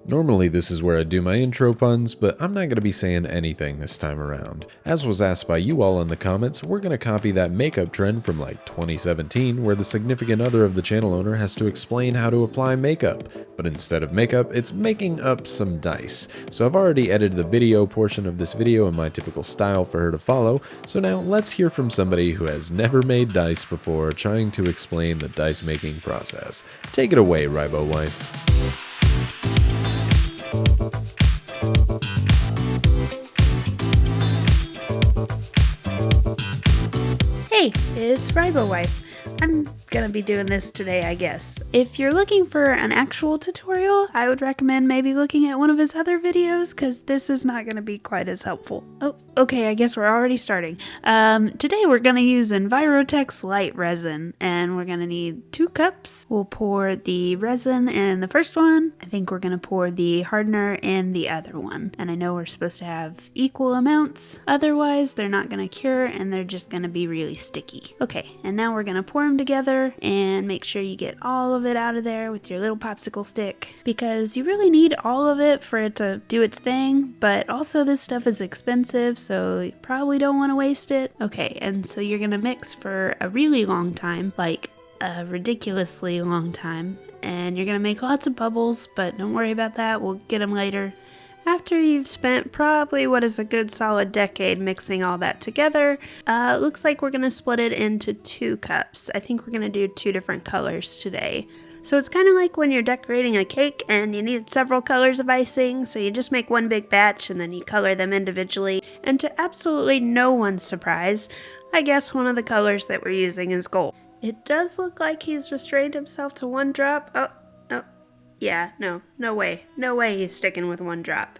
Normally this is where I do my intro puns, but I'm not going to be saying anything this time around. As was asked by you all in the comments, we're going to copy that makeup trend from like 2017 where the significant other of the channel owner has to explain how to apply makeup, but instead of makeup, it's making up some dice. So I've already edited the video portion of this video in my typical style for her to follow, so now let's hear from somebody who has never made dice before trying to explain the dice making process. Take it away, Rybowife. Hey, it's Rybowife. I'm gonna be doing this today, I guess. If you're looking for an actual tutorial, I would recommend maybe looking at one of his other videos, because this is not gonna be quite as helpful. Oh, okay, I guess we're already starting. Today we're gonna use Envirotex light resin, and we're gonna need 2 cups. We'll pour the resin in the first one. I think we're gonna pour the hardener in the other one. And I know we're supposed to have equal amounts, otherwise they're not gonna cure and they're just gonna be really sticky. Okay, and now we're gonna pour them together and make sure you get all of it out of there with your little popsicle stick, because you really need all of it for it to do its thing, but also this stuff is expensive, so you probably don't want to waste it. Okay, and so you're gonna mix for a really long time, like a ridiculously long time, and you're gonna make lots of bubbles, but don't worry about that, we'll get them later. After you've spent probably what is a good solid decade mixing all that together, it looks like we're going to split it into 2 cups. I think we're going to do 2 different colors today. So it's kind of like when you're decorating a cake and you need several colors of icing, so you just make one big batch and then you color them individually. And to absolutely no one's surprise, I guess one of the colors that we're using is gold. It does look like he's restrained himself to 1 drop. Oh. Yeah, no way he's sticking with 1 drop.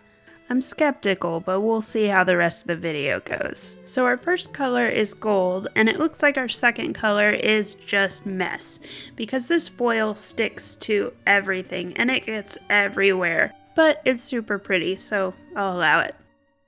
I'm skeptical, but we'll see how the rest of the video goes. So our first color is gold, and it looks like our second color is just mess, because this foil sticks to everything and it gets everywhere, but it's super pretty, so I'll allow it.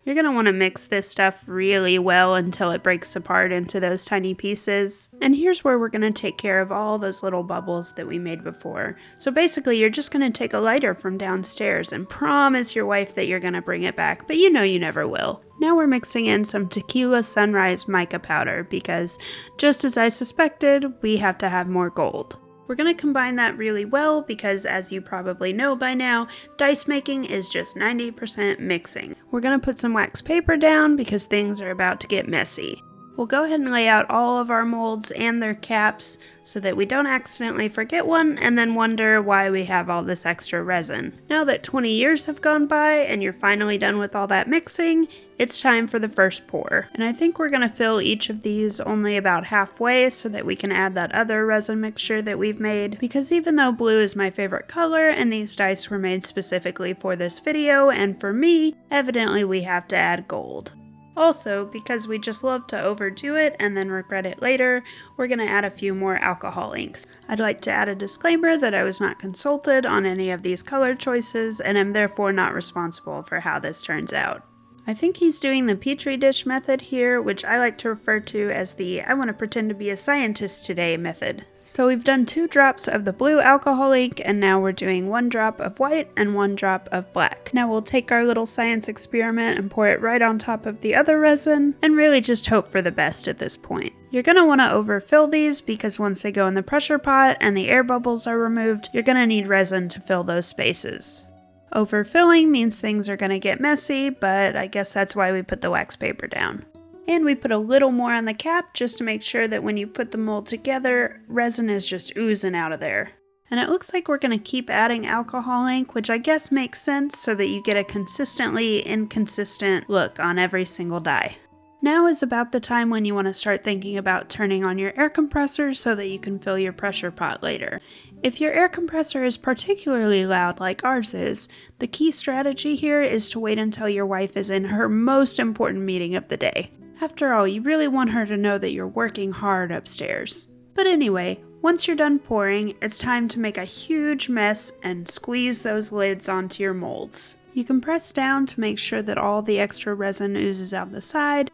You're going to want to mix this stuff really well until it breaks apart into those tiny pieces. And here's where we're going to take care of all those little bubbles that we made before. So basically you're just going to take a lighter from downstairs and promise your wife that you're going to bring it back, but you know you never will. Now we're mixing in some Tequila Sunrise mica powder because, just as I suspected, we have to have more gold. We're going to combine that really well because, as you probably know by now, dice making is just 90% mixing. We're going to put some wax paper down because things are about to get messy. We'll go ahead and lay out all of our molds and their caps so that we don't accidentally forget one and then wonder why we have all this extra resin. Now that 20 years have gone by and you're finally done with all that mixing, it's time for the first pour. And I think we're going to fill each of these only about halfway so that we can add that other resin mixture that we've made, because even though blue is my favorite color and these dice were made specifically for this video and for me, evidently we have to add gold. Also, because we just love to overdo it and then regret it later, we're going to add a few more alcohol inks. I'd like to add a disclaimer that I was not consulted on any of these color choices and am therefore not responsible for how this turns out. I think he's doing the Petri dish method here, which I like to refer to as the I want to pretend to be a scientist today method. So we've done 2 drops of the blue alcohol ink, and now we're doing 1 drop of white and 1 drop of black. Now we'll take our little science experiment and pour it right on top of the other resin, and really just hope for the best at this point. You're going to want to overfill these because once they go in the pressure pot and the air bubbles are removed, you're going to need resin to fill those spaces. Overfilling means things are going to get messy, but I guess that's why we put the wax paper down. And we put a little more on the cap just to make sure that when you put the mold together, resin is just oozing out of there. And it looks like we're going to keep adding alcohol ink, which I guess makes sense so that you get a consistently inconsistent look on every single die. Now is about the time when you want to start thinking about turning on your air compressor so that you can fill your pressure pot later. If your air compressor is particularly loud like ours is, the key strategy here is to wait until your wife is in her most important meeting of the day. After all, you really want her to know that you're working hard upstairs. But anyway, once you're done pouring, it's time to make a huge mess and squeeze those lids onto your molds. You can press down to make sure that all the extra resin oozes out the side,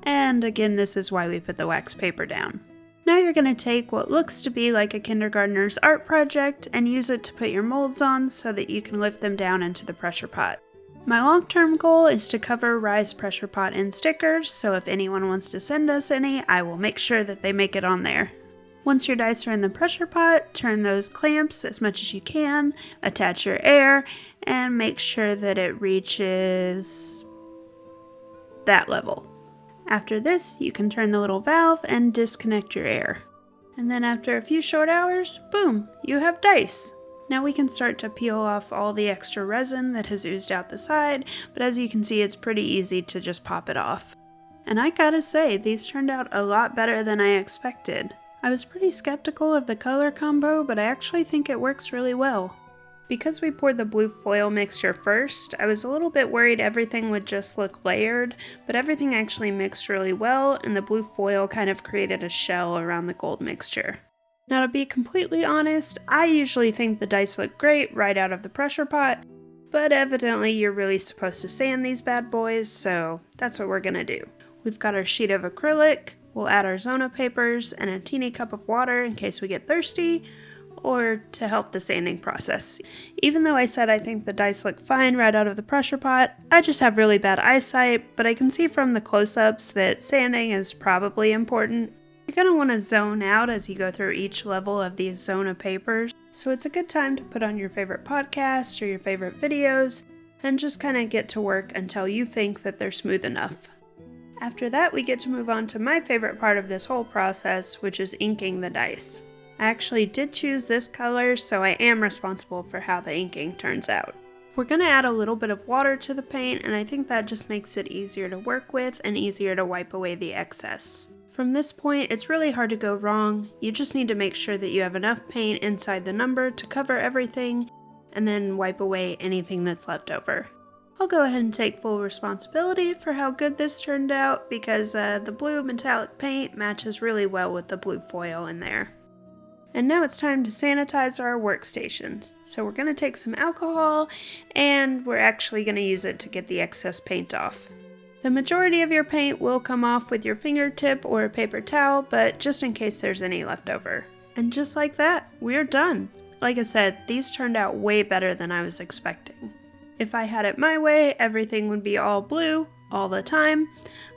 and again, this is why we put the wax paper down. Now you're going to take what looks to be like a kindergartner's art project and use it to put your molds on so that you can lift them down into the pressure pot. My long-term goal is to cover Ry's pressure pot in stickers, so if anyone wants to send us any, I will make sure that they make it on there. Once your dice are in the pressure pot, turn those clamps as much as you can, attach your air, and make sure that it reaches that level. After this, you can turn the little valve and disconnect your air. And then after a few short hours, boom, you have dice! Now we can start to peel off all the extra resin that has oozed out the side, but as you can see, it's pretty easy to just pop it off. And I gotta say, these turned out a lot better than I expected. I was pretty skeptical of the color combo, but I actually think it works really well. Because we poured the blue foil mixture first, I was a little bit worried everything would just look layered, but everything actually mixed really well, and the blue foil kind of created a shell around the gold mixture. Now to be completely honest, I usually think the dice look great right out of the pressure pot, but evidently you're really supposed to sand these bad boys, so that's what we're gonna do. We've got our sheet of acrylic, we'll add our Zona papers, and a teeny cup of water in case we get thirsty, or to help the sanding process. Even though I said I think the dice look fine right out of the pressure pot, I just have really bad eyesight, but I can see from the close-ups that sanding is probably important. You're going to want to zone out as you go through each level of these Zona papers, so it's a good time to put on your favorite podcast or your favorite videos, and just kind of get to work until you think that they're smooth enough. After that, we get to move on to my favorite part of this whole process, which is inking the dice. I actually did choose this color, so I am responsible for how the inking turns out. We're going to add a little bit of water to the paint, and I think that just makes it easier to work with and easier to wipe away the excess. From this point, it's really hard to go wrong. You just need to make sure that you have enough paint inside the number to cover everything, and then wipe away anything that's left over. I'll go ahead and take full responsibility for how good this turned out, because the blue metallic paint matches really well with the blue foil in there. And now it's time to sanitize our workstations. So we're going to take some alcohol, and we're actually going to use it to get the excess paint off. The majority of your paint will come off with your fingertip or a paper towel, but just in case there's any left over. And just like that, we're done. Like I said, these turned out way better than I was expecting. If I had it my way, everything would be all blue all the time,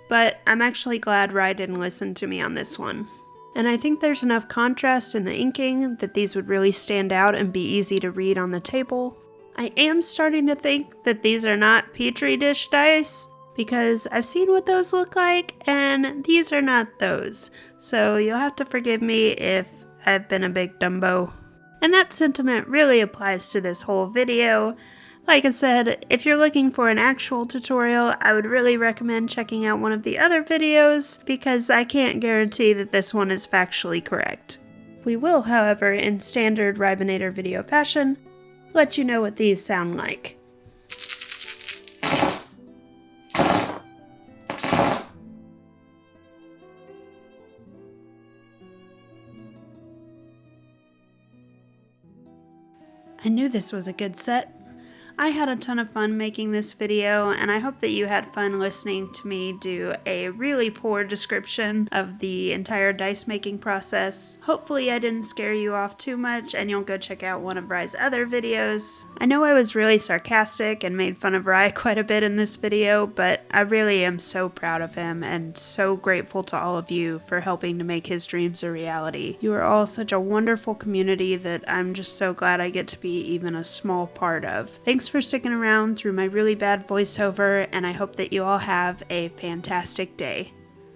but I'm actually glad Ry didn't listen to me on this one. And I think there's enough contrast in the inking that these would really stand out and be easy to read on the table. I am starting to think that these are not Petri dish dice, because I've seen what those look like, and these are not those. So you'll have to forgive me if I've been a big Dumbo. And that sentiment really applies to this whole video. Like I said, if you're looking for an actual tutorial, I would really recommend checking out one of the other videos, because I can't guarantee that this one is factually correct. We will, however, in standard Rybonator video fashion, let you know what these sound like. I knew this was a good set. I had a ton of fun making this video, and I hope that you had fun listening to me do a really poor description of the entire dice making process. Hopefully I didn't scare you off too much, and you'll go check out one of Ry's other videos. I know I was really sarcastic and made fun of Ry quite a bit in this video, but I really am so proud of him and so grateful to all of you for helping to make his dreams a reality. You are all such a wonderful community that I'm just so glad I get to be even a small part of. Thanks for sticking around through my really bad voiceover, and I hope that you all have a fantastic day.